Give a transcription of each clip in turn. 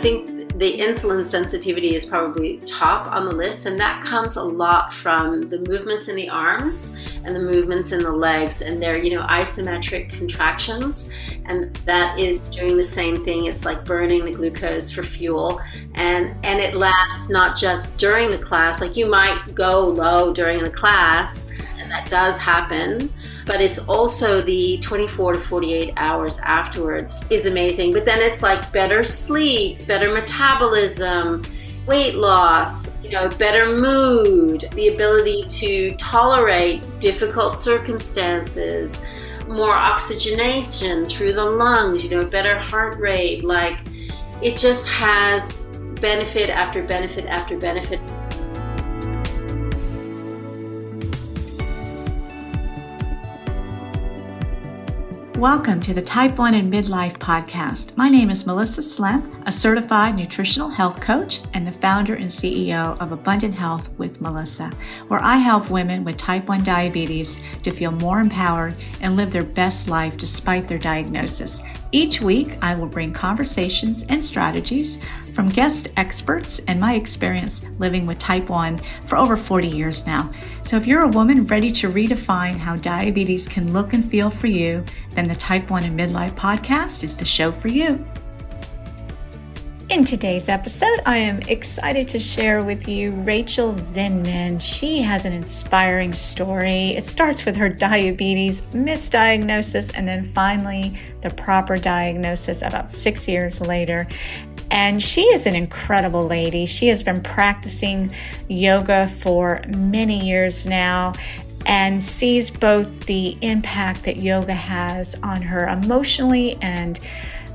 think the insulin sensitivity is probably top on the list, and that comes a lot from the movements in the arms and the movements in the legs, and they're, isometric contractions, and that is doing the same thing. It's like burning the glucose for fuel, and it lasts not just during the class. Like, you might go low during the class, and that does happen, but it's also the 24 to 48 hours afterwards is amazing. But then it's like better sleep, better metabolism, weight loss, better mood, the ability to tolerate difficult circumstances, more oxygenation through the lungs, better heart rate. Like, it just has benefit after benefit after benefit. Welcome to the Type 1 and Midlife podcast. My name is Melissa Slemp, a certified nutritional health coach and the founder and CEO of Abundant Health with Melissa, where I help women with type 1 diabetes to feel more empowered and live their best life despite their diagnosis. Each week, I will bring conversations and strategies from guest experts and my experience living with type 1 for over 40 years now. So if you're a woman ready to redefine how diabetes can look and feel for you, then the Type 1 and Midlife podcast is the show for you. In today's episode, I am excited to share with you Rachel Zinman. She has an inspiring story. It starts with her diabetes misdiagnosis and then finally the proper diagnosis about 6 years later. And she is an incredible lady. She has been practicing yoga for many years now and sees both the impact that yoga has on her emotionally and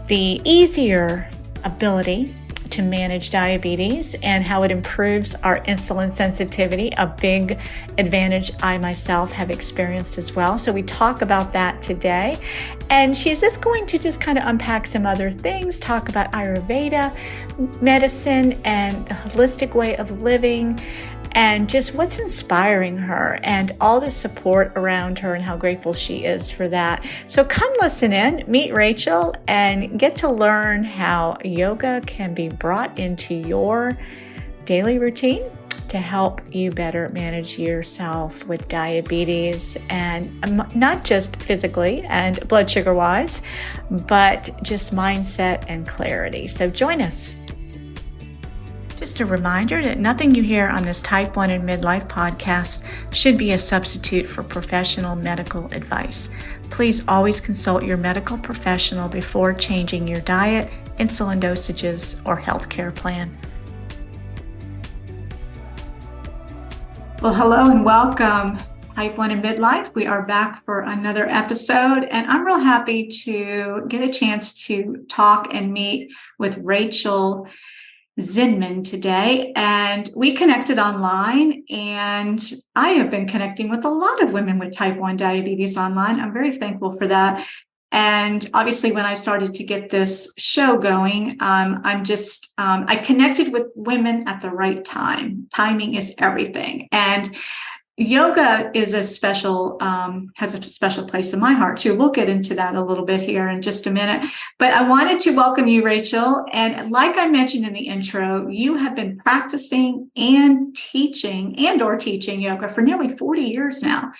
the easier ability to manage diabetes and how it improves our insulin sensitivity, a big advantage I myself have experienced as well. So we talk about that today. And she's just going to kind of unpack some other things, talk about Ayurveda, medicine, and the holistic way of living, and just what's inspiring her and all the support around her and how grateful she is for that. So come listen in, meet Rachel, and get to learn how yoga can be brought into your daily routine to help you better manage yourself with diabetes, and not just physically and blood sugar wise, but just mindset and clarity. So join us. Just a reminder that nothing you hear on this Type 1 and Midlife podcast should be a substitute for professional medical advice. Please always consult your medical professional before changing your diet, insulin dosages, or healthcare plan. Well, hello and welcome, Type 1 and Midlife. We are back for another episode, and I'm real happy to get a chance to talk and meet with Rachel Zinman today. And we connected online, and I have been connecting with a lot of women with type 1 diabetes online. I'm very thankful for that. And obviously, when I started to get this show going, I connected with women at the right time. Timing is everything. And yoga is has a special place in my heart too. We'll get into that a little bit here in just a minute. But I wanted to welcome you, Rachel. And like I mentioned in the intro, you have been practicing and teaching yoga for nearly 40 years now.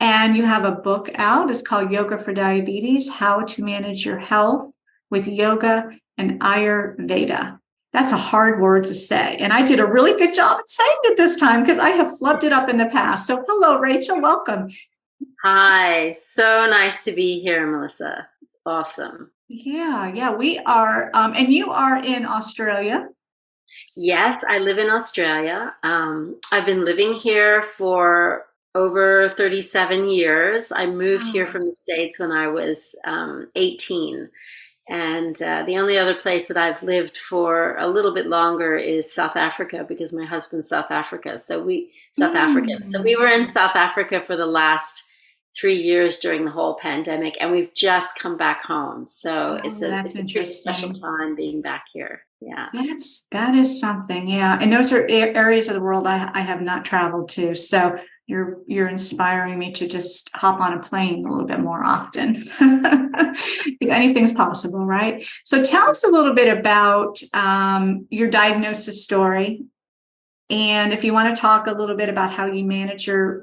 And you have a book out. It's called Yoga for Diabetes: How to Manage Your Health with Yoga and Ayurveda. That's a hard word to say. And I did a really good job at saying it this time because I have flubbed it up in the past. So hello, Rachel. Welcome. Hi. So nice to be here, Melissa. It's awesome. Yeah, we are. And you are in Australia. Yes, I live in Australia. I've been living here for over 37 years. I moved here from the States when I was 18. And the only other place that I've lived for a little bit longer is South Africa, because my husband's South African. So we were in South Africa for the last 3 years during the whole pandemic, and we've just come back home. So it's a pretty special time being back here. Yeah, that is something. Yeah, and those are areas of the world I have not traveled to. So you're inspiring me to just hop on a plane a little bit more often. Because anything's possible, right? So tell us a little bit about your diagnosis story, and if you want to talk a little bit about how you manage your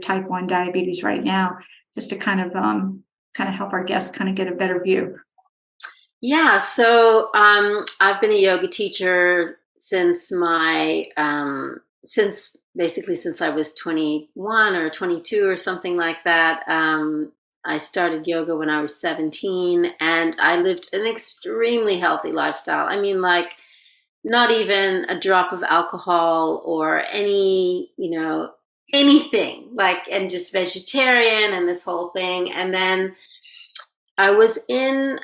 type 1 diabetes right now, just to kind of help our guests kind of get a better view. Yeah, so I've been a yoga teacher since since I was 21 or 22 or something like that. I started yoga when I was 17, and I lived an extremely healthy lifestyle. I mean, like, not even a drop of alcohol or anything, like, and just vegetarian and this whole thing. And then I was in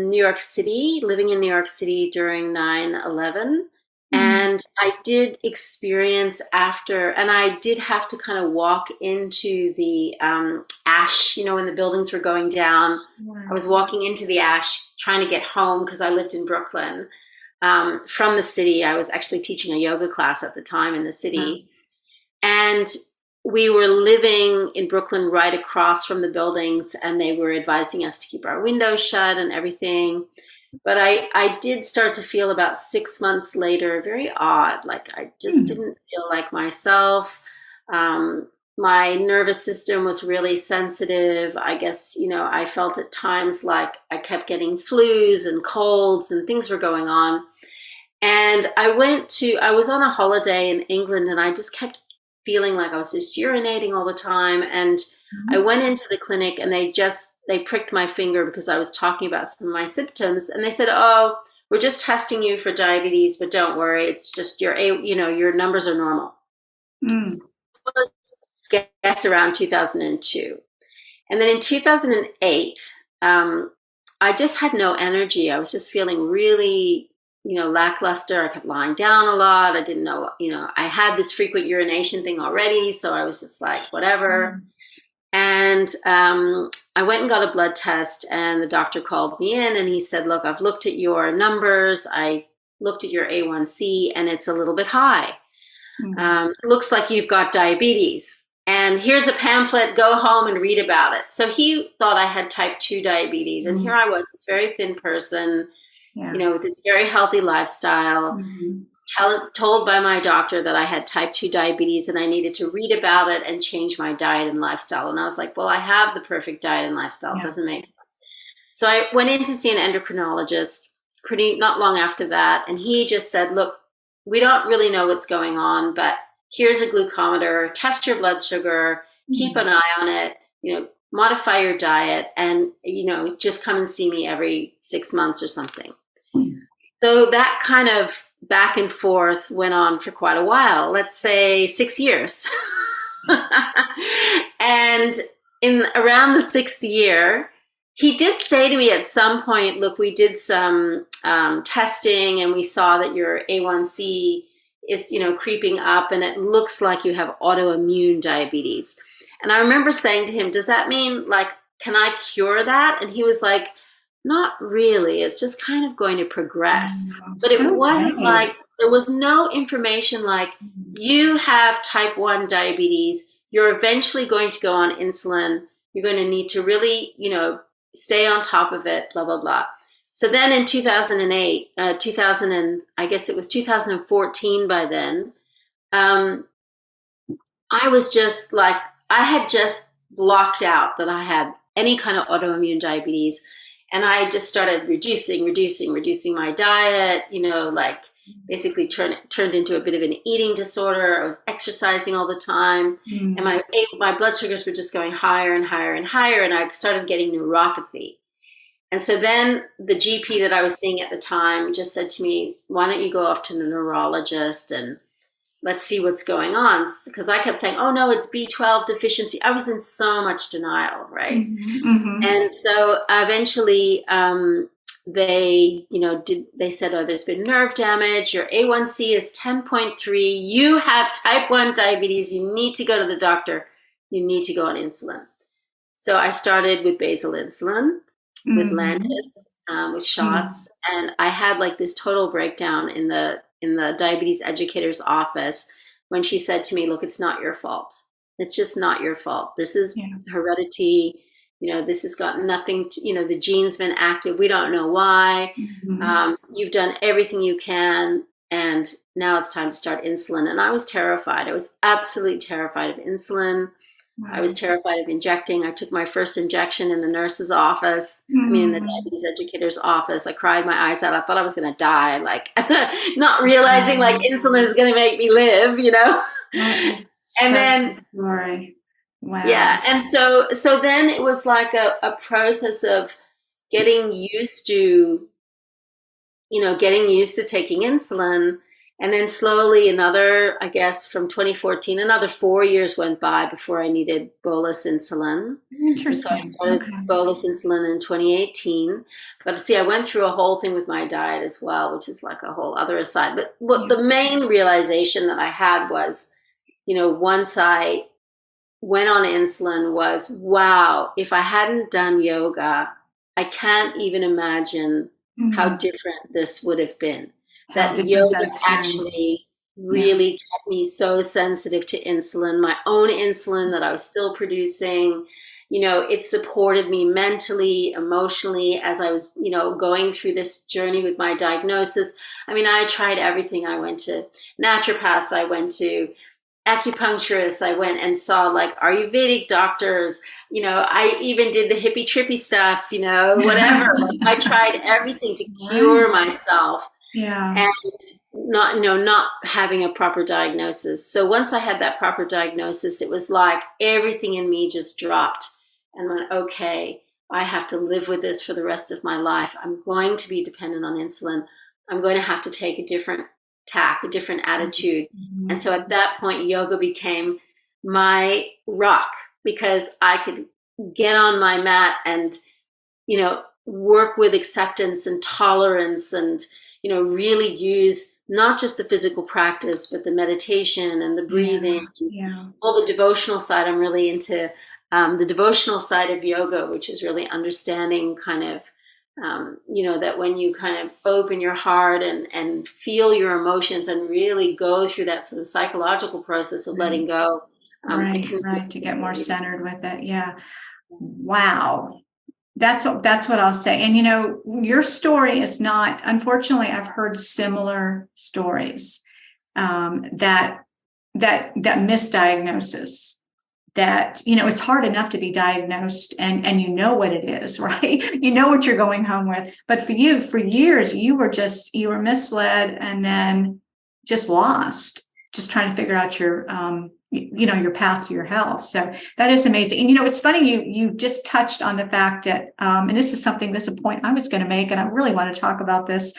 New York City, living in New York City during 9/11. And I did experience and I did have to kind of walk into the ash, when the buildings were going down. I was walking into the ash trying to get home because I lived in Brooklyn from the city. I was actually teaching a yoga class at the time in the city. And we were living in Brooklyn right across from the buildings, and they were advising us to keep our windows shut and everything. But I did start to feel about 6 months later, very odd. Like, I just didn't feel like myself. My nervous system was really sensitive. I guess, I felt at times like I kept getting flus and colds and things were going on. And I was on a holiday in England, and I just kept feeling like I was just urinating all the time. And I went into the clinic, and they pricked my finger because I was talking about some of my symptoms. And they said, "Oh, we're just testing you for diabetes, but don't worry. It's just your numbers are normal." That's around 2002. And then in 2008, I just had no energy. I was just feeling really, lackluster. I kept lying down a lot. I didn't know, I had this frequent urination thing already. So I was just like, whatever. And I went and got a blood test, and the doctor called me in, and he said, "Look, I've looked at your numbers. I looked at your A1C, and it's a little bit high. Looks like you've got diabetes. And here's a pamphlet. Go home and read about it." So he thought I had type 2 diabetes. And here I was, this very thin person, with this very healthy lifestyle, told by my doctor that I had type 2 diabetes and I needed to read about it and change my diet and lifestyle. And I was like, well, I have the perfect diet and lifestyle. It doesn't make sense. So I went in to see an endocrinologist not long after that. And he just said, "Look, we don't really know what's going on, but here's a glucometer, test your blood sugar, keep an eye on it, modify your diet, and, just come and see me every 6 months or something." So that kind of back and forth went on for quite a while, let's say 6 years. And in around the 6th year, he did say to me at some point, "Look, we did some testing, and we saw that your A1C is, creeping up, and it looks like you have autoimmune diabetes." And I remember saying to him, "Does that mean, like, can I cure that?" And he was like, "Not really. It's just kind of going to progress." But it wasn't like, there was no information like, you have type 1 diabetes. You're eventually going to go on insulin. You're going to need to really, stay on top of it, blah, blah, blah. So then in 2008, I guess it was 2014 by then, I was just like, I had just blocked out that I had any kind of autoimmune diabetes. And I just started reducing my diet, basically turned into a bit of an eating disorder. I was exercising all the time. And my blood sugars were just going higher and higher and higher. And I started getting neuropathy. And so then the GP that I was seeing at the time just said to me, "Why don't you go off to the neurologist and let's see what's going on?" Because I kept saying, "Oh no, it's B12 deficiency." I was in so much denial, right? And so eventually they said, "Oh, there's been nerve damage. Your A1C is 10.3. You have type 1 diabetes. You need to go to the doctor. You need to go on insulin." So I started with basal insulin, with Lantus, with shots. And I had like this total breakdown in the diabetes educator's office when she said to me, look, it's not your fault. It's just not your fault. This is heredity. This has got nothing to, the gene's been active. We don't know why. You've done everything you can. And now it's time to start insulin. And I was terrified. I was absolutely terrified of insulin. Wow. I was terrified of injecting. I took my first injection in the nurse's office. In the diabetes educator's office. I cried my eyes out. I thought I was going to die, not realizing insulin is going to make me live, And then, story. Wow. Yeah. And so then it was like a process of getting used to taking insulin. And then slowly from 2014, another 4 years went by before I needed bolus insulin. Interesting. And so I started bolus insulin in 2018. But see, I went through a whole thing with my diet as well, which is like a whole other aside. But the main realization that I had was, once I went on insulin was, wow, if I hadn't done yoga, I can't even imagine how different this would have been. That yoga actually really kept me so sensitive to insulin, my own insulin that I was still producing. It supported me mentally, emotionally as I was, going through this journey with my diagnosis. I tried everything. I went to naturopaths. I went to acupuncturists. I went and saw Ayurvedic doctors. I even did the hippie trippy stuff, whatever. I tried everything to cure myself. Yeah. And not having a proper diagnosis. So once I had that proper diagnosis, it was like everything in me just dropped and went, okay, I have to live with this for the rest of my life. I'm going to be dependent on insulin. I'm going to have to take a different tack, a different attitude. And so at that point, yoga became my rock because I could get on my mat and, work with acceptance and tolerance and, really use not just the physical practice, but the meditation and the breathing, all the devotional side. I'm really into the devotional side of yoga, which is really understanding kind of, that when you kind of open your heart and feel your emotions and really go through that sort of psychological process of letting go. To get more centered with it. Yeah. Wow. That's what I'll say. And, your story is not, unfortunately, I've heard similar stories, that misdiagnosis, that, it's hard enough to be diagnosed and what it is, right? What you're going home with. But for you, for years, you were misled and then just lost, just trying to figure out your path to your health. So that is amazing. And, it's funny, you just touched on the fact that, and this is a point I was going to make, and I really want to talk about this,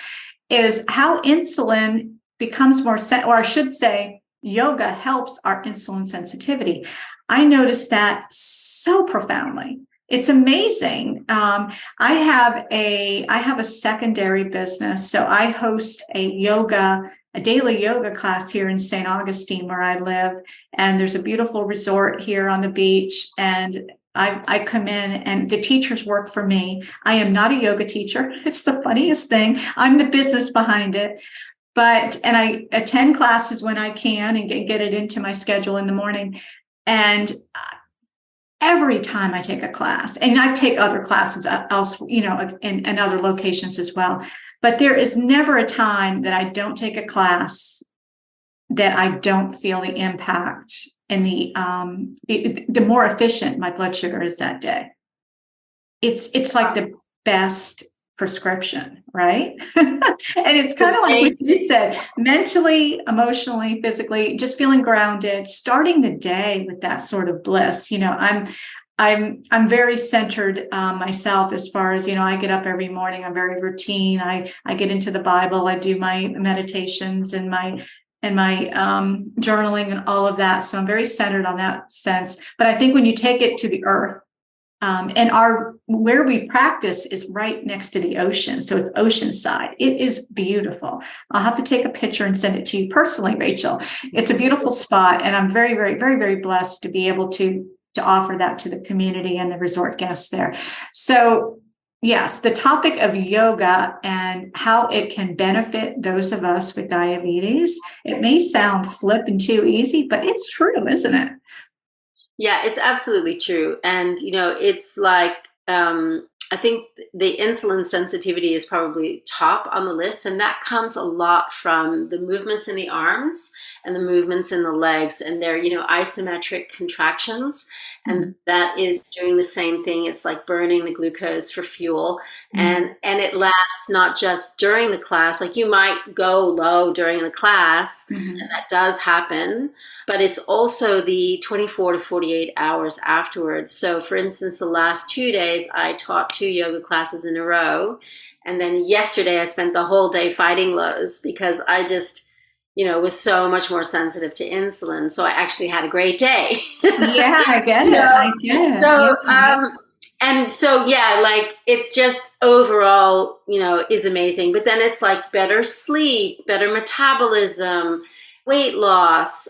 is how insulin becomes more, or I should say, yoga helps our insulin sensitivity. I noticed that so profoundly. It's amazing. I have a secondary business. So I host a daily yoga class here in St. Augustine, where I live. And there's a beautiful resort here on the beach. And I come in and the teachers work for me. I am not a yoga teacher. It's the funniest thing. I'm the business behind it. And I attend classes when I can and get it into my schedule in the morning. And every time I take a class, and I take other classes else, in other locations as well, but there is never a time that I don't take a class that I don't feel the impact and the more efficient my blood sugar is that day. It's like the best prescription, right? And it's kind of like what you said, mentally, emotionally, physically, just feeling grounded, starting the day with that sort of bliss. I'm very centered myself as far as, I get up every morning. I'm very routine. I get into the Bible. I do my meditations and my journaling and all of that. So I'm very centered on that sense. But I think when you take it to the earth, and where we practice is right next to the ocean. So it's oceanside. It is beautiful. I'll have to take a picture and send it to you personally, Rachel. It's a beautiful spot. And I'm very, very, very, very blessed to be able to offer that to the community and the resort guests there. So Yes, the topic of yoga and how it can benefit those of us with diabetes. It may sound flip and too easy, but it's true, isn't it? Yeah, it's absolutely true. And, it's like, I think the insulin sensitivity is probably top on the list. And that comes a lot from the movements in the arms and the movements in the legs and their, isometric contractions. And Mhm. that is doing the same thing. It's like burning the glucose for fuel. Mhm. And it lasts not just during the class, like you might go low during the class, and Mhm. that does happen, but it's also the 24 to 48 hours afterwards. So, for instance, the last 2 days, I taught 2 yoga classes in a row. And then yesterday, I spent the whole day fighting lows because I just, was so much more sensitive to insulin. So I actually had a great day. Yeah, I get you it. know, I get it. so, Yeah. and so, yeah, like it just overall, is amazing. But then it's like better sleep, better metabolism, weight loss,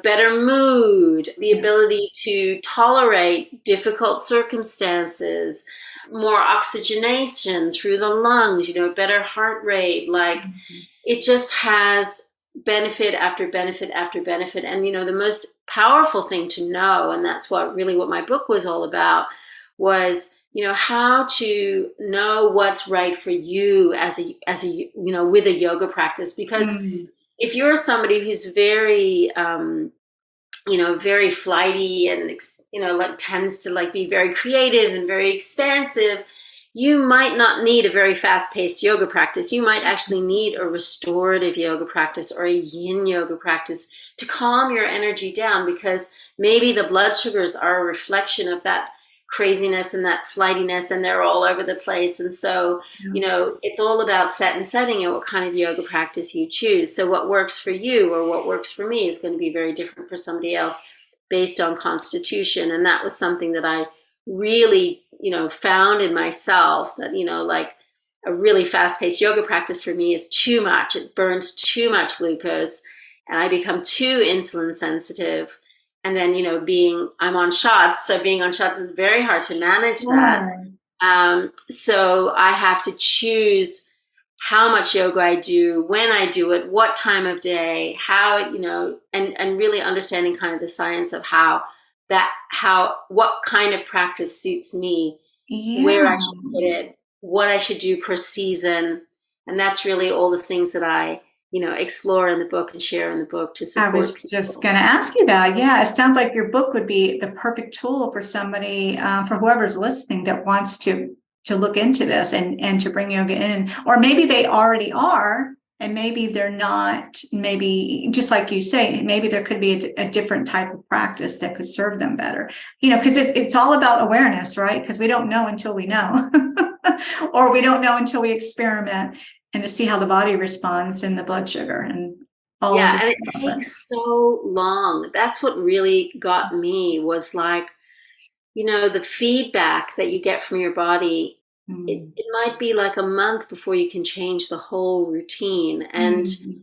better mood, the Yeah. ability to tolerate difficult circumstances, more oxygenation through the lungs, better heart rate. Like Mhm. it just has benefit after benefit after benefit. And the most powerful thing to know, and that's what my book was all about, was how to know what's right for you as a with a yoga practice. Because Mm. if you're somebody who's very very flighty and like tends to like be very creative and very expansive, you might not need a very fast-paced yoga practice. You might actually need a restorative yoga practice or a yin yoga practice to calm your energy down, because maybe the blood sugars are a reflection of that craziness and that flightiness, and they're all over the place. And so it's all about set and setting and what kind of yoga practice you choose. So what works for you or what works for me is going to be very different for somebody else based on constitution. And that was something that I really, found in myself, that, like a really fast paced yoga practice for me is too much. It burns too much glucose and I become too insulin sensitive. And then, I'm on shots. So being on shots is very hard to manage that. Sure. So I have to choose how much yoga I do, when I do it, what time of day, how, and really understanding kind of the science of what kind of practice suits me, where Yeah. I should put it, what I should do per season. And that's really all the things that I, explore in the book and share in the book to I support was just people. going to ask you that. Yeah, it sounds like your book would be the perfect tool for somebody, for whoever's listening that wants to look into this and to bring yoga in, or maybe they already are, and maybe they're not. Maybe just like you say, maybe there could be a different type of practice that could serve them better. Because it's all about awareness, right? Because we don't know until we know, or we don't know until we experiment and to see how the body responds and the blood sugar and all of Yeah, the and it development. takes so long. That's what really got me, was like, the feedback that you get from your body, Mm. it might be like a month before you can change the whole routine. And Mm.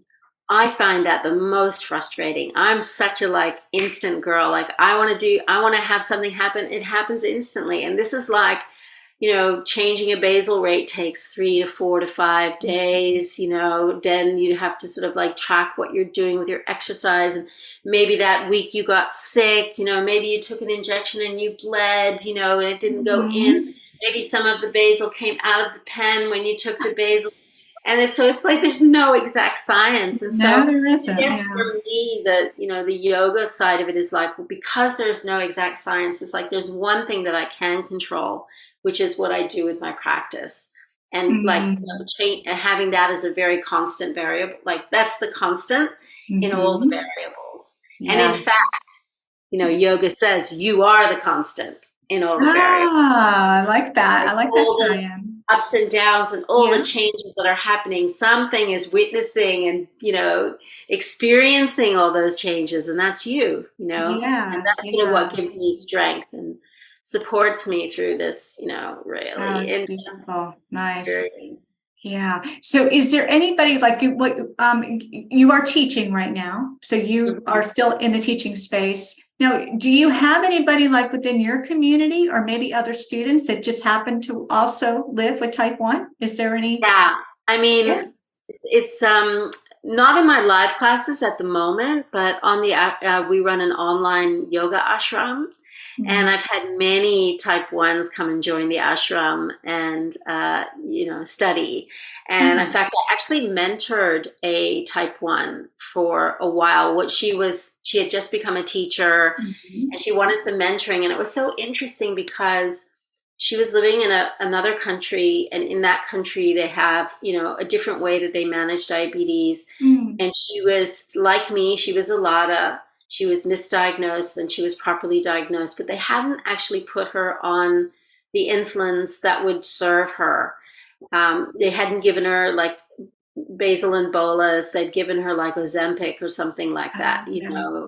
I find that the most frustrating. I'm such a like instant girl. Like I want to have something happen. It happens instantly. And this is like, changing a basal rate takes 3 to 4 to 5 days, then you have to sort of like track what you're doing with your exercise. And maybe that week you got sick, maybe you took an injection and you bled, and it didn't go in. Mhm. Maybe some of the basal came out of the pen when you took the basal. And it's like there's no exact science. And so No, there I isn't. guess Yeah. for me, the yoga side of it is like, well, because there's no exact science, it's like there's one thing that I can control, which is what I do with my practice. And like Mm. having that as a very constant variable, like that's the constant in all the Mhm. variables. And in Yes. fact, yoga says you are the constant in all the variables. Ah, I like that. I like that All the tie-in. ups and downs and all the Yeah. changes that are happening, something is witnessing and experiencing all those changes, and that's and Yes. that's Yeah. what gives me strength and supports me through this Oh, really it's intense beautiful. Nice. journey. Yeah. So is there anybody like what you are teaching right now? So you are Mhm. still in the teaching space. Now, do you have anybody like within your community or maybe other students that just happen to also live with type 1? Is there any? Yeah, I Yeah. mean, it's not in my live classes at the moment, but on the we run an online yoga ashram, and Mhm. I've had many type ones come and join the ashram and study. And in Mhm. fact, I actually mentored a type one for a while. She had just become a teacher, Mhm. and she wanted some mentoring, and it was so interesting because she was living in another country, and in that country they have a different way that they manage diabetes. Mhm. And she was like me, she was a LADA, she was misdiagnosed and she was properly diagnosed, but they hadn't actually put her on the insulins that would serve her. They hadn't given her like basal and bolus. They'd given her like Ozempic or something like that, Yeah.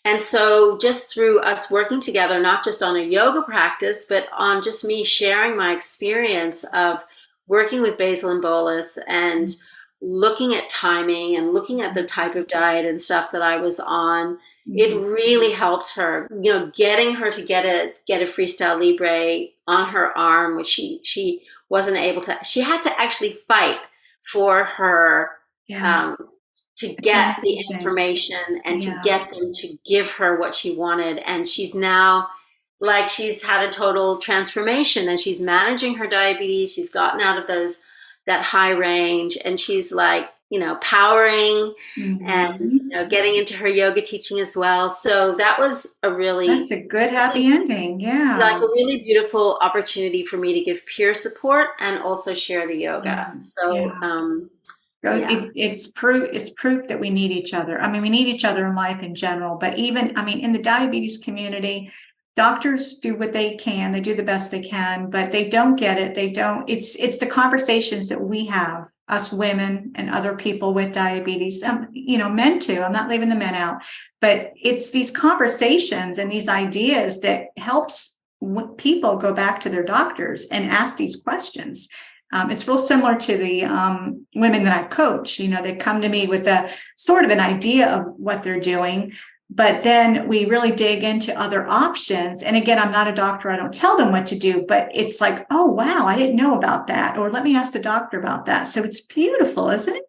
and so just through us working together, not just on a yoga practice, but on just me sharing my experience of working with basal and bolus and looking at timing and looking at the type of diet and stuff that I was on, it Mhm. really helped her, getting her to get a freestyle libre on her arm, which she wasn't able to. She had to actually fight for her Yeah. um, to It's get the amazing. information and to Yeah. get them to give her what she wanted. And she's now like she's had a total transformation and she's managing her diabetes. She's gotten out of that high range and she's like, powering and Mhm. getting into her yoga teaching as well. So that was a That's really, a good really happy ending. like Yeah. a really beautiful opportunity for me to give peer support and also share the yoga. Yeah. So Yeah. yeah. It's proof that we need each other. I mean, we need each other in life in general, but even, I mean, in the diabetes community, doctors do what they can. They do the best they can, but they don't get it. They don't, it's the conversations that we have, us women and other people with diabetes, men too. I'm not leaving the men out, but it's these conversations and these ideas that helps people go back to their doctors and ask these questions. It's real similar to the women that I coach. They come to me with a sort of an idea of what they're doing, but then we really dig into other options. And again, I'm not a doctor. I don't tell them what to do, but it's like, oh, wow, I didn't know about that. Or let me ask the doctor about that. So it's beautiful, isn't it?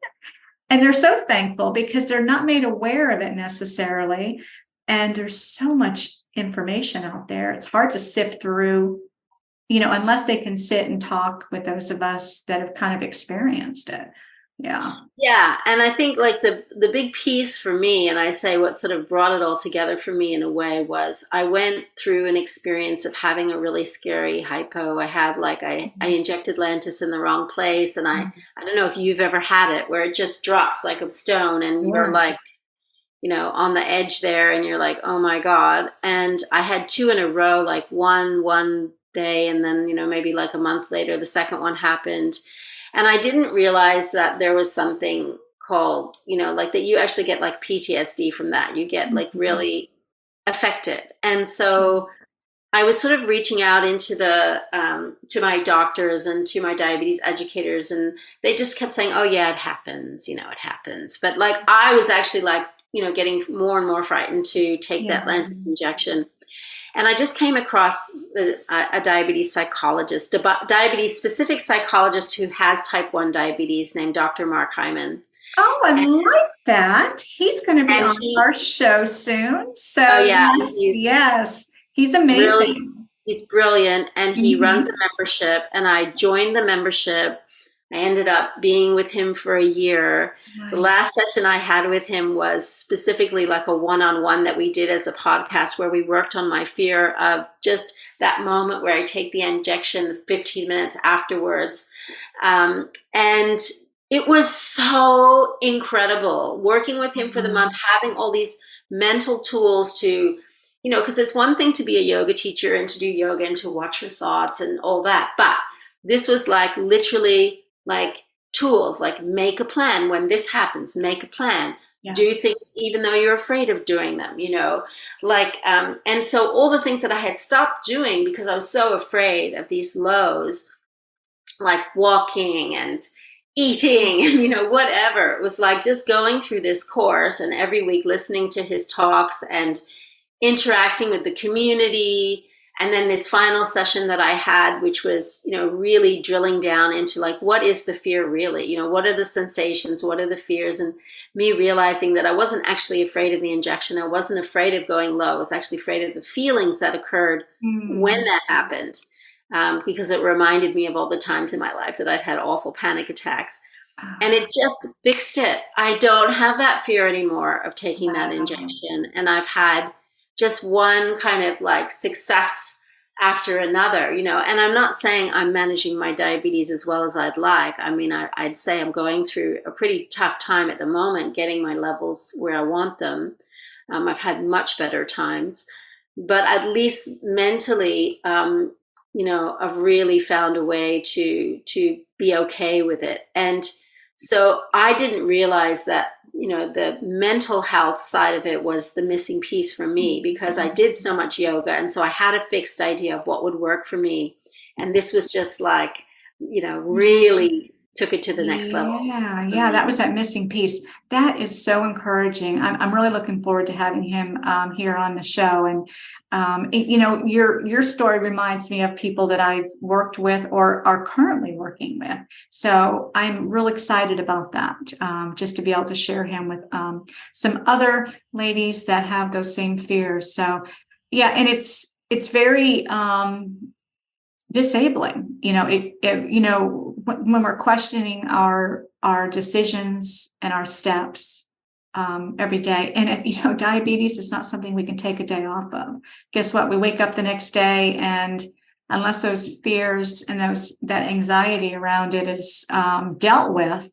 And they're so thankful because they're not made aware of it necessarily. And there's so much information out there. It's hard to sift through, unless they can sit and talk with those of us that have kind of experienced it. Yeah. Yeah, and I think like the big piece for me, and I say what sort of brought it all together for me in a way was I went through an experience of having a really scary hypo. I had like I injected Lantus in the wrong place, and I don't know if you've ever had it where it just drops like a stone, and you're Sure. like on the edge there, and you're like, oh my god. And I had two in a row, like one day, and then maybe like a month later, the second one happened. And I didn't realize that there was something called, like that you actually get like PTSD from that. You get like Mhm. really affected. And so I was sort of reaching out into to my doctors and to my diabetes educators, and they just kept saying, "Oh yeah, it happens. It happens." But like I was actually like, getting more and more frightened to take Yeah. that Lantus injection. And I just came across a diabetes psychologist, diabetes specific psychologist who has type 1 diabetes named Dr. Mark Hyman. Oh, I And, like that. He's going to be and on our show soon. oh So yeah, yes, he's yes, he's really, amazing. he's brilliant and he runs a Mhm. membership. And I joined the membership. I ended up being with him for a year. The Nice. last session I had with him was specifically like a one-on-one that we did as a podcast where we worked on my fear of just that moment where I take the injection 15 minutes afterwards. And it was so incredible working with him for the month, Mhm. having all these mental tools to, because it's one thing to be a yoga teacher and to do yoga and to watch your thoughts and all that. But this was like literally like tools, like make a plan when this happens, make a plan, Yeah. do things even though you're afraid of doing them, and so all the things that I had stopped doing because I was so afraid of these lows, like walking and eating and whatever, it was like just going through this course and every week listening to his talks and interacting with the community. And then this final session that I had, which was, really drilling down into like, what is the fear really? What are the sensations? What are the fears? And me realizing that I wasn't actually afraid of the injection. I wasn't afraid of going low. I was actually afraid of the feelings that occurred when that happened, because it reminded me of all the times in my life that I'd had awful panic attacks. And it just fixed it. I don't have that fear anymore of taking that injection. And I've had just one kind of like success after another, and I'm not saying I'm managing my diabetes as well as I'd like. I mean, I'd say I'm going through a pretty tough time at the moment, getting my levels where I want them. I've had much better times, but at least mentally, I've really found a way to be okay with it. And so I didn't realize that, the mental health side of it was the missing piece for me, because I did so much yoga. And so I had a fixed idea of what would work for me. And this was just like, really took it to the next level. Yeah, that was that missing piece. That is so encouraging. I'm really looking forward to having him here on the show. And your story reminds me of people that I've worked with or are currently working with. So I'm real excited about that, just to be able to share him with some other ladies that have those same fears. So yeah, and it's very disabling, when we're questioning our decisions and our steps every day. And diabetes is not something we can take a day off of. Guess what? We wake up the next day, and unless those fears and that anxiety around it is dealt with,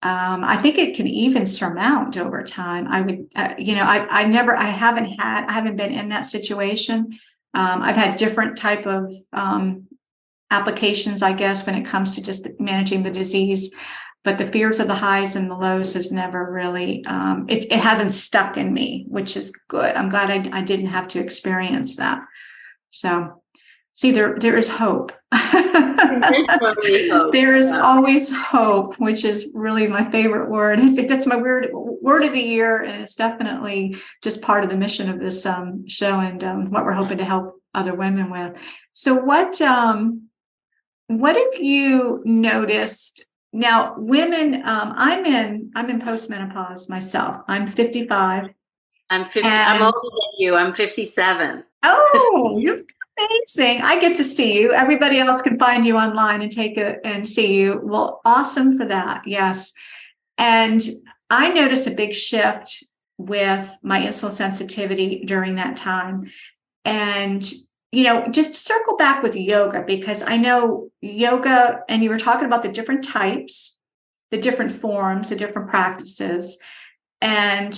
I think it can even surmount over time. I would, I haven't been in that situation. I've had different type of applications, I guess, when it comes to just managing the disease, but the fears of the highs and the lows has never really, it hasn't stuck in me, which is good. I'm glad I didn't have to experience that. So see, there is hope. There's totally hope. There is always hope, which is really my favorite word. I think that's my word of the year, and it's definitely just part of the mission of this show and what we're hoping to help other women with. So what have you noticed? Now, women, I'm in postmenopause myself. I'm 55. I'm 50. I'm older than you. I'm 57. Oh, you're amazing. I get to see you. Everybody else can find you online and see you. Well, awesome for that. Yes. And I noticed a big shift with my insulin sensitivity during that time. And, just to circle back with yoga, because I know yoga, and you were talking about the different types, the different forms, the different practices. And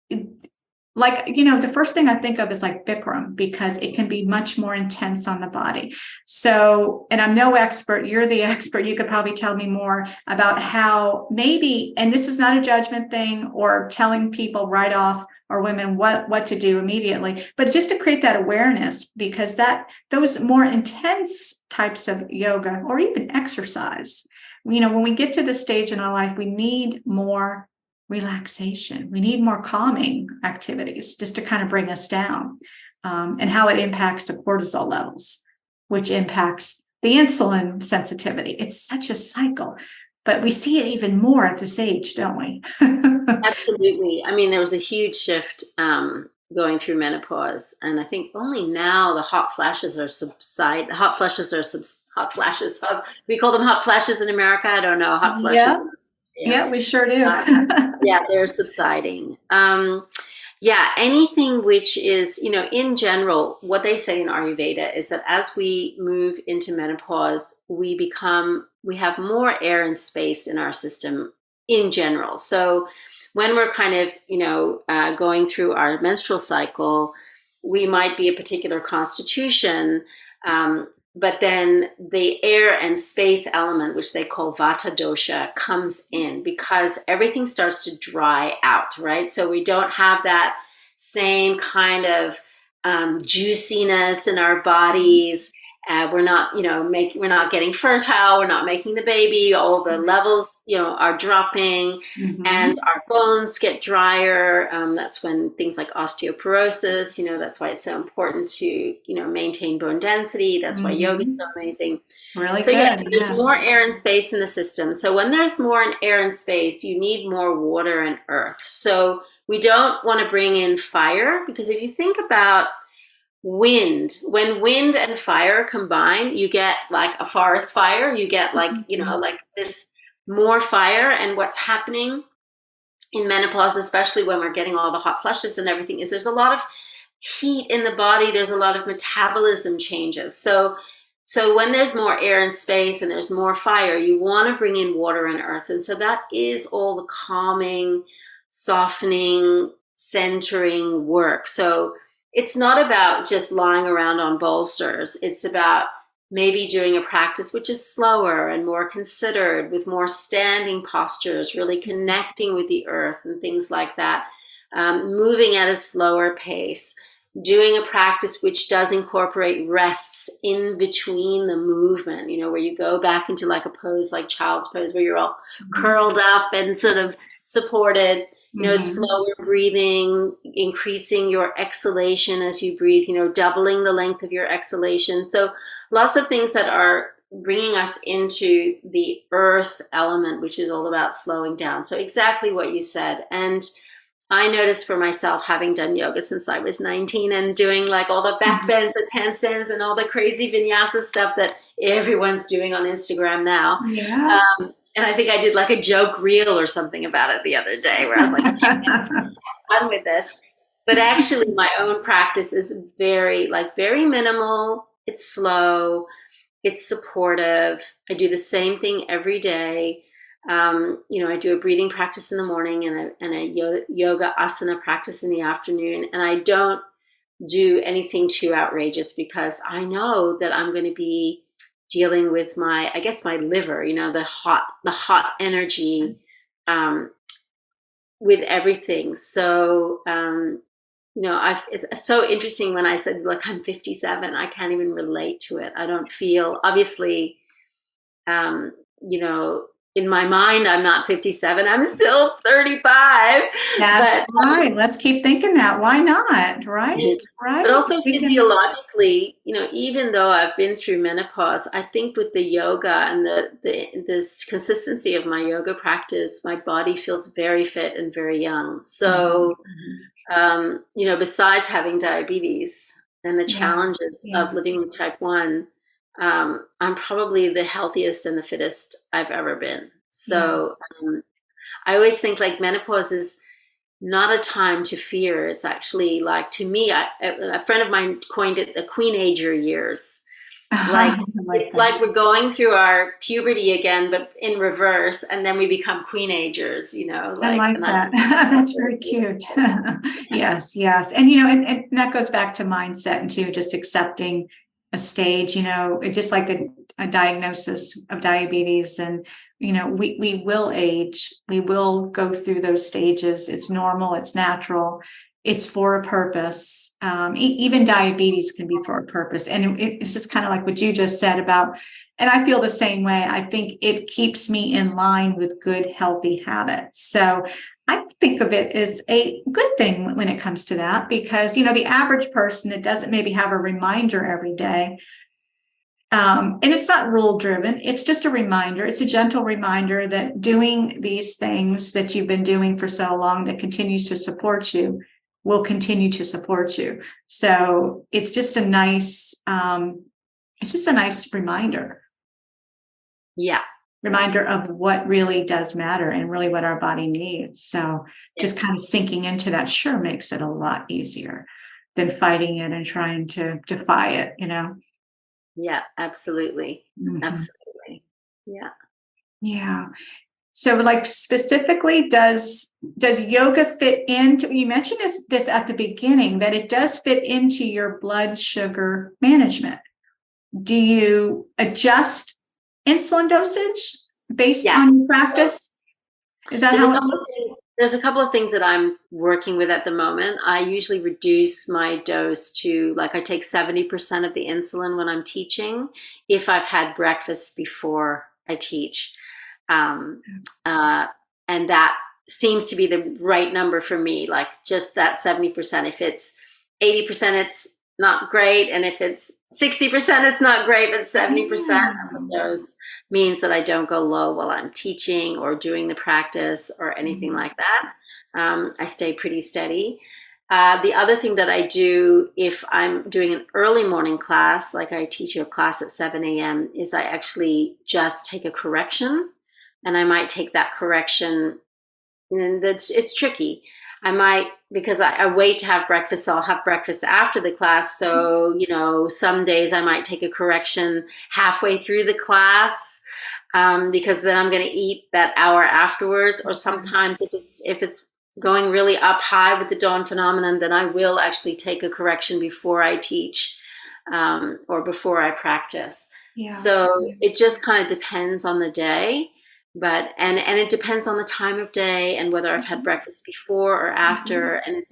the first thing I think of is like Bikram, because it can be much more intense on the body. So, and I'm no expert, you're the expert. You could probably tell me more about how maybe, and this is not a judgment thing or telling people right off or women what to do immediately, but just to create that awareness, because those more intense types of yoga or even exercise, when we get to this stage in our life, we need more relaxation. We need more calming activities just to kind of bring us down, and how it impacts the cortisol levels, which impacts the insulin sensitivity. It's such a cycle, but we see it even more at this age, don't we? Absolutely. I mean, there was a huge shift going through menopause, and I think only now the hot flashes are subside. Hot flashes. We call them hot flashes in America. I don't know. Hot flashes. Yeah. Yeah, we sure do. Yeah, they're subsiding. Anything which is, in general, what they say in Ayurveda is that as we move into menopause, we have more air and space in our system in general. So when we're kind of, going through our menstrual cycle, we might be a particular constitution, but then the air and space element, which they call vata dosha, comes in because everything starts to dry out, right? So we don't have that same kind of juiciness in our bodies. We're not, we're not getting fertile. We're not making the baby. All the levels, are dropping, and our bones get drier. That's when things like osteoporosis. That's why it's so important to, maintain bone density. That's why yoga is so amazing. Really So good. yes, there's Yes. more air and space in the system. So when there's more air and space, you need more water and earth. So we don't want to bring in fire, because if you think about wind, when wind and fire combine, you get like a forest fire. You get like, like this more fire. And what's happening in menopause, especially when we're getting all the hot flushes and everything, is there's a lot of heat in the body. There's a lot of metabolism changes. So when there's more air and space and there's more fire, you want to bring in water and earth. And so that is all the calming, softening, centering work. So it's not about just lying around on bolsters. It's about maybe doing a practice which is slower and more considered, with more standing postures, really connecting with the earth and things like that, moving at a slower pace, doing a practice which does incorporate rests in between the movement, where you go back into like a pose, like child's pose, where you're all curled up and sort of supported, slower breathing, increasing your exhalation as you breathe, doubling the length of your exhalation. So lots of things that are bringing us into the earth element, which is all about slowing down. So exactly what you said. And I noticed for myself, having done yoga since I was 19 and doing like all the back bends and handstands and all the crazy vinyasa stuff that everyone's doing on Instagram now. Yeah. And I think I did like a joke reel or something about it the other day, where I was like, okay, I'm done with this. But actually my own practice is very minimal. It's slow. It's supportive. I do the same thing every day. I do a breathing practice in the morning and a yoga asana practice in the afternoon. And I don't do anything too outrageous, because I know that I'm going to be dealing with my liver, the hot energy, with everything. So, it's so interesting when I said, look, I'm 57, I can't even relate to it. I don't feel, obviously, in my mind, I'm not 57. I'm still 35. That's right. Let's keep thinking that. Why not? Right? Right. But also physiologically, even though I've been through menopause, I think with the yoga and this consistency of my yoga practice, my body feels very fit and very young. So, besides having diabetes and the challenges of living with type 1, I'm probably the healthiest and the fittest I've ever been. So I always think like menopause is not a time to fear. It's actually like, to me, a friend of mine coined it the queenager years. Like like we're going through our puberty again, but in reverse, and then we become queenagers, I like that. That's very cute. Yes. And, and that goes back to mindset and to just accepting a stage, just like a diagnosis of diabetes. And, we will age, we will go through those stages. It's normal. It's natural. It's for a purpose. Even diabetes can be for a purpose. And it's just kind of like what you just said about, and I feel the same way. I think it keeps me in line with good, healthy habits. So I think of it as a good thing when it comes to that, because, the average person that doesn't maybe have a reminder every day, and it's not rule driven. It's just a reminder. It's a gentle reminder that doing these things that you've been doing for so long that continues to support you will continue to support you. So it's just a nice, reminder. Yeah. Reminder of what really does matter and really what our body needs. So just kind of sinking into that sure makes it a lot easier than fighting it and trying to defy it, Yeah, absolutely. Absolutely. Yeah. Yeah. So like specifically, does yoga fit into, you mentioned this at the beginning, that it does fit into your blood sugar management. Do you adjust insulin dosage based on practice? Is that how it works? There's a couple of things that I'm working with at the moment. I usually reduce my dose to, like, I take 70% of the insulin when I'm teaching if I've had breakfast before I teach. Um, uh, and that seems to be the right number for me, like just that 70%. If it's 80%, it's not great. And if it's 60%, it's not great, but 70% of the dose means that I don't go low while I'm teaching or doing the practice or anything like that. I stay pretty steady. The other thing that I do if I'm doing an early morning class, like I teach a class at 7 a.m., is I actually just take a correction. And I might take that correction, and it's tricky. I might, because I wait to have breakfast, so I'll have breakfast after the class. So, some days I might take a correction halfway through the class, because then I'm going to eat that hour afterwards. Or sometimes if it's going really up high with the dawn phenomenon, then I will actually take a correction before I teach, or before I practice. Yeah. So it just kind of depends on the day. But and it depends on the time of day and whether I've had breakfast before or after. And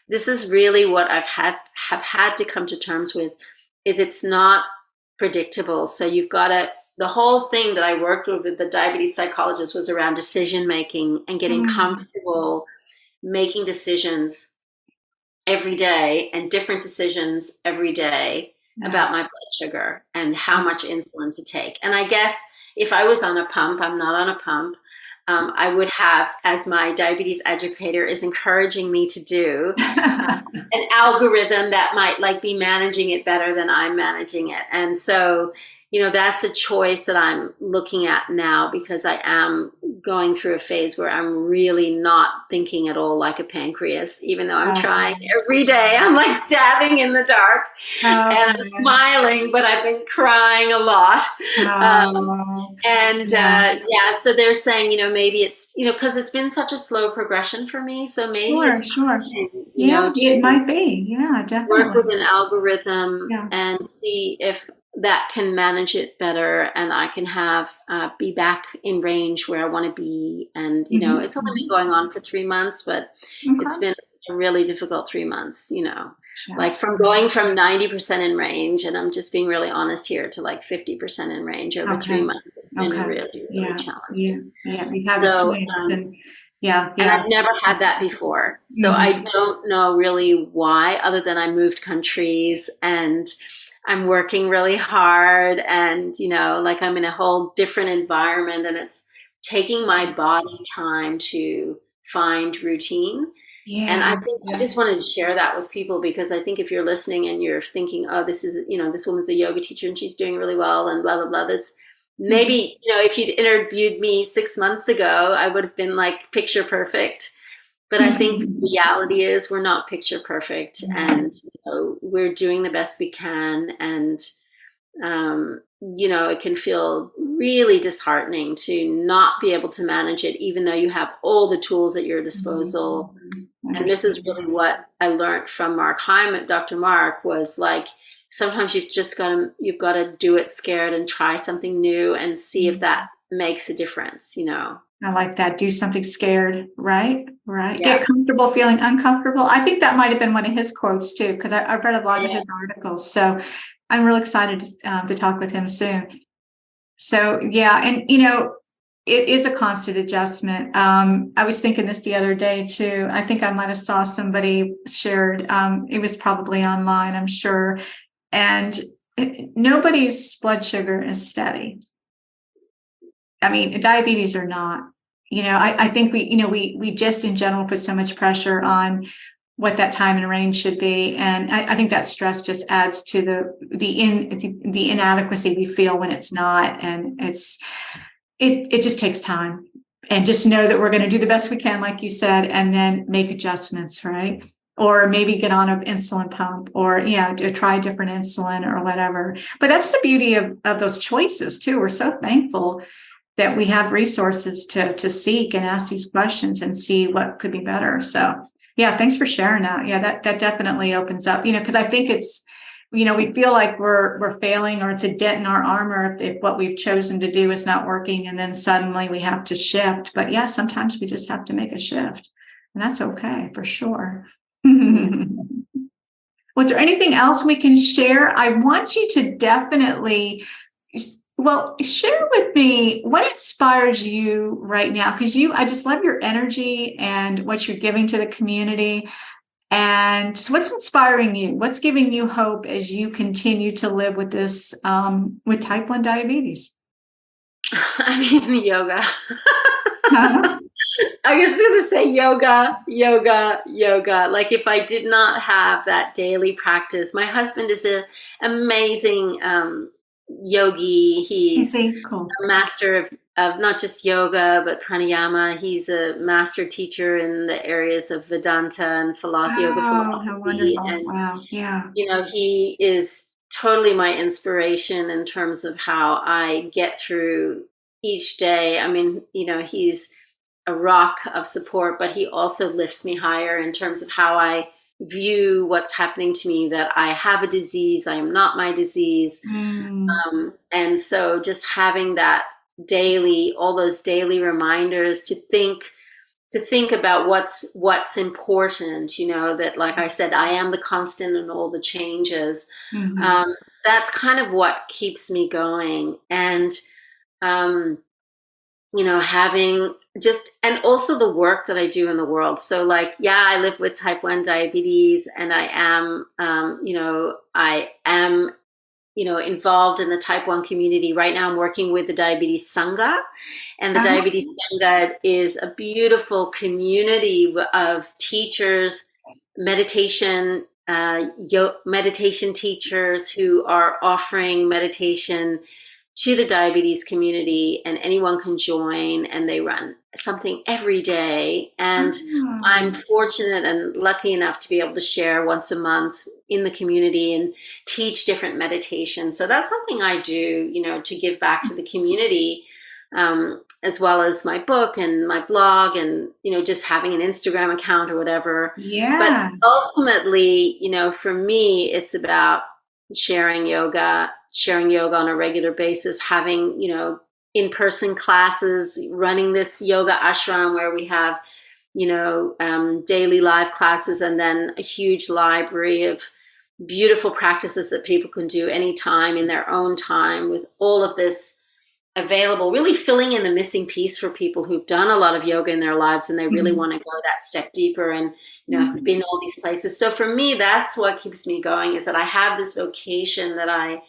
this is really what have had to come to terms with, is it's not predictable. So you've got to, the whole thing that I worked with the diabetes psychologist was around decision making and getting comfortable making decisions every day, and different decisions every day about my blood sugar and how much insulin to take. And I guess if I was on a pump, I'm not on a pump, I would have, as my diabetes educator is encouraging me to do, an algorithm that might be managing it better than I'm managing it. And so, that's a choice that I'm looking at now, because I am going through a phase where I'm really not thinking at all like a pancreas, even though I'm trying every day. I'm like stabbing in the dark, and I'm smiling, but I've been crying a lot. So they're saying, maybe it's, because it's been such a slow progression for me. So maybe it's time, it might be. Yeah, definitely. Work with an algorithm and see if that can manage it better, and I can have be back in range where I want to be. And it's only been going on for 3 months, but it's been a really difficult 3 months. Like from going from 90% in range, and I'm just being really honest here, to like 50% in range over 3 months. It's been really, really challenging. We have and I've never had that before. So I don't know really why, other than I moved countries and I'm working really hard, and, like I'm in a whole different environment, and it's taking my body time to find routine. And I think I just wanted to share that with people, because I think if you're listening and you're thinking, oh, this is, this woman's a yoga teacher and she's doing really well and blah, blah, blah, that's maybe, if you'd interviewed me 6 months ago, I would have been like picture perfect. But I think the reality is we're not picture perfect, and we're doing the best we can. And, it can feel really disheartening to not be able to manage it, even though you have all the tools at your disposal. And this is really what I learned from Mark Hyman, Dr. Mark, was like, sometimes you've got to do it scared and try something new and see if that makes a difference, I like that. Do something scared, right? Right. Yeah. Get comfortable feeling uncomfortable. I think that might have been one of his quotes too, because I've read a lot of his articles. So I'm real excited to talk with him soon. So, and, it is a constant adjustment. I was thinking this the other day too. I think I might have saw somebody shared, it was probably online, I'm sure. And nobody's blood sugar is steady. I mean, diabetes or not, I think we just in general put so much pressure on what that time and range should be. And I think that stress just adds to the inadequacy we feel when it's not. And it just takes time, and just know that we're going to do the best we can, like you said, and then make adjustments, right? Or maybe get on an insulin pump, or, to try different insulin or whatever. But that's the beauty of those choices too. We're so thankful that we have resources to seek and ask these questions and see what could be better. So, thanks for sharing that. Yeah, that definitely opens up, because I think we feel like we're failing, or it's a dent in our armor if what we've chosen to do is not working, and then suddenly we have to shift. But yeah, sometimes we just have to make a shift, and that's okay for sure. Was there anything else we can share? I want you to definitely, share with me what inspires you right now, because I just love your energy and what you're giving to the community. And so what's inspiring you? What's giving you hope as you continue to live with this, with type 1 diabetes? I mean, yoga. I was going to say yoga, yoga, yoga. Like if I did not have that daily practice, my husband is an amazing yogi. He's Cool. a master of not just yoga, but pranayama. He's a master teacher in the areas of Vedanta and yoga Oh, how philosophy. wonderful. And, Wow. Yeah. he is totally my inspiration in terms of how I get through each day. I mean, he's a rock of support, but he also lifts me higher in terms of how I view what's happening to me, that I have a disease, I am not my disease. And so just having that all those daily reminders to think about what's important, that, like I said, I am the constant in all the changes. That's kind of what keeps me going. And, having and also the work that I do in the world. So like, yeah, I live with type 1 diabetes, and I am, involved in the type 1 community. Right now I'm working with the Diabetes Sangha, and the Diabetes Sangha is a beautiful community of teachers, meditation teachers who are offering meditation to the diabetes community, and anyone can join, and they run something every day. And I'm fortunate and lucky enough to be able to share once a month in the community and teach different meditations. So that's something I do, to give back to the community, as well as my book and my blog, and, just having an Instagram account or whatever. Yeah. But ultimately, for me, it's about sharing yoga on a regular basis, having, in-person classes, running this yoga ashram where we have, daily live classes, and then a huge library of beautiful practices that people can do anytime in their own time, with all of this available, really filling in the missing piece for people who've done a lot of yoga in their lives and they really want to go that step deeper. And, I've been all these places. So for me, that's what keeps me going, is that I have this vocation that I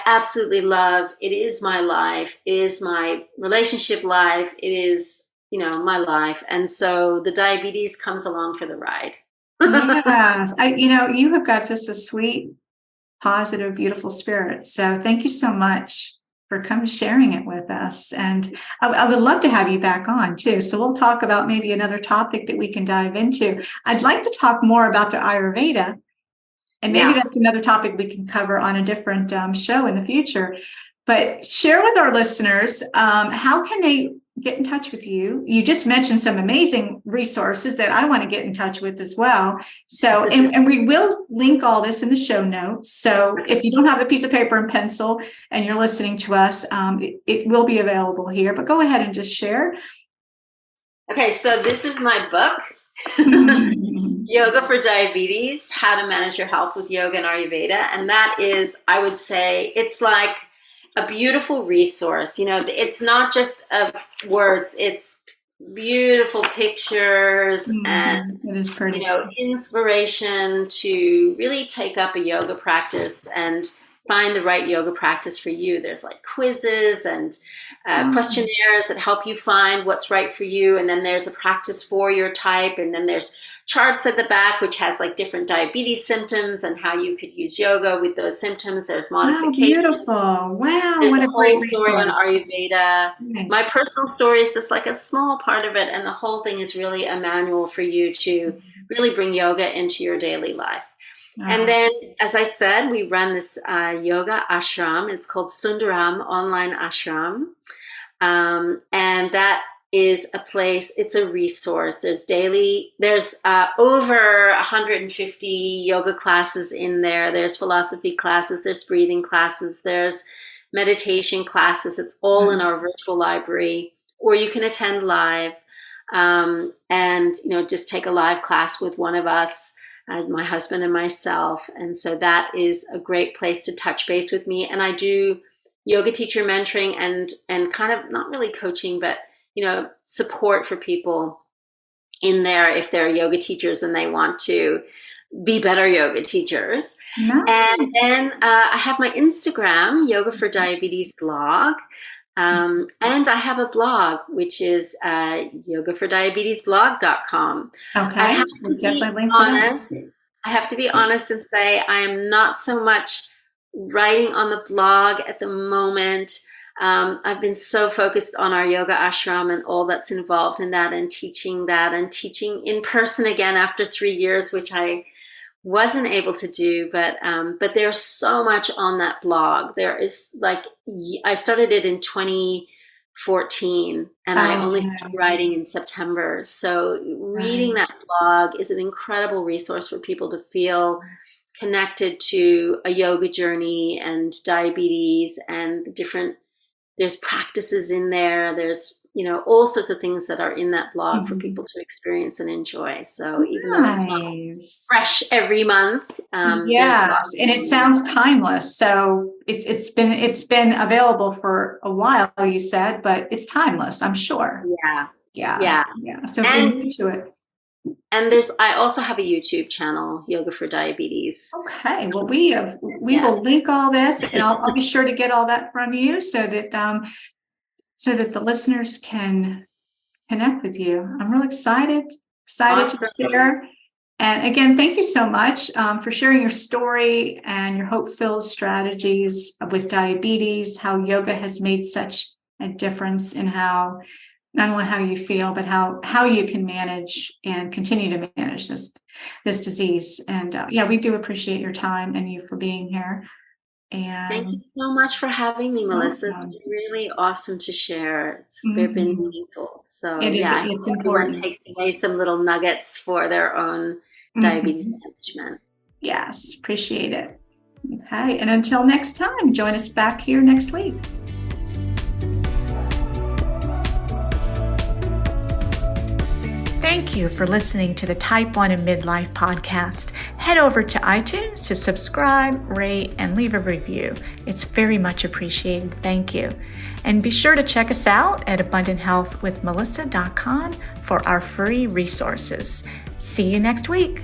absolutely love. It is my life. It is my relationship life. It is, my life. And so the diabetes comes along for the ride. Yes. You have got just a sweet, positive, beautiful spirit. So thank you so much for sharing it with us. And I would love to have you back on too. So we'll talk about maybe another topic that we can dive into. I'd like to talk more about the Ayurveda. And maybe that's another topic we can cover on a different show in the future. But share with our listeners, how can they get in touch with you? You just mentioned some amazing resources that I want to get in touch with as well. So, and we will link all this in the show notes. So if you don't have a piece of paper and pencil and you're listening to us, it will be available here. But go ahead and just share. Okay, so this is my book. Yoga for Diabetes, How to Manage Your Health with Yoga and Ayurveda. And that is, I would say, it's like a beautiful resource. It's not just words, it's beautiful pictures and, inspiration to really take up a yoga practice and find the right yoga practice for you. There's like quizzes and questionnaires that help you find what's right for you. And then there's a practice for your type. And then there's charts at the back, which has like different diabetes symptoms and how you could use yoga with those symptoms. There's modifications. Beautiful. Wow. There's what a great story on Ayurveda. Nice. My personal story is just like a small part of it. And the whole thing is really a manual for you to really bring yoga into your daily life. And then, as I said, we run this yoga ashram. It's called Sundaram Online Ashram. And that is a place, it's a resource. There's over 150 yoga classes in there. There's philosophy classes, there's breathing classes, there's meditation classes. It's all in our virtual library, or you can attend live, and just take a live class with one of us, my husband and myself. And so that is a great place to touch base with me. And I do yoga teacher mentoring and kind of not really coaching, but support for people in there if they're yoga teachers and they want to be better yoga teachers. Nice. And then I have my Instagram, Yoga for Diabetes blog. And I have a blog, which is yogaforddiabetesblog.com. Okay. I have to be honest and say I am not so much writing on the blog at the moment. I've been so focused on our yoga ashram and all that's involved in that, and teaching in person again after 3 years, which I wasn't able to do. But there's so much on that blog. There is, I started it in 2014 and I only started writing in September. So reading that blog is an incredible resource for people to feel connected to a yoga journey and diabetes and the different, there's practices in there. There's, all sorts of things that are in that blog for people to experience and enjoy. So even though it's not fresh every month, yes, and it sounds timeless. So it's been available for a while, you said, but it's timeless, I'm sure. Yeah. So if you're new to it. And I also have a YouTube channel, Yoga for Diabetes. Okay. Well, we will link all this, and I'll be sure to get all that from you so that the listeners can connect with you. I'm really excited awesome. To share. And again, thank you so much for sharing your story and your hope-filled strategies with diabetes, how yoga has made such a difference in how, not only how you feel, but how you can manage and continue to manage this disease. And we do appreciate your time and you for being here. And thank you so much for having me, Melissa. It's been really awesome to share. It's been meaningful. So it's important. Takes away some little nuggets for their own diabetes management. Yes, appreciate it. Okay, and until next time, join us back here next week. Thank you for listening to the Type 1 and Midlife podcast. Head over to iTunes to subscribe, rate, and leave a review. It's very much appreciated. Thank you. And be sure to check us out at abundanthealthwithmelissa.com for our free resources. See you next week.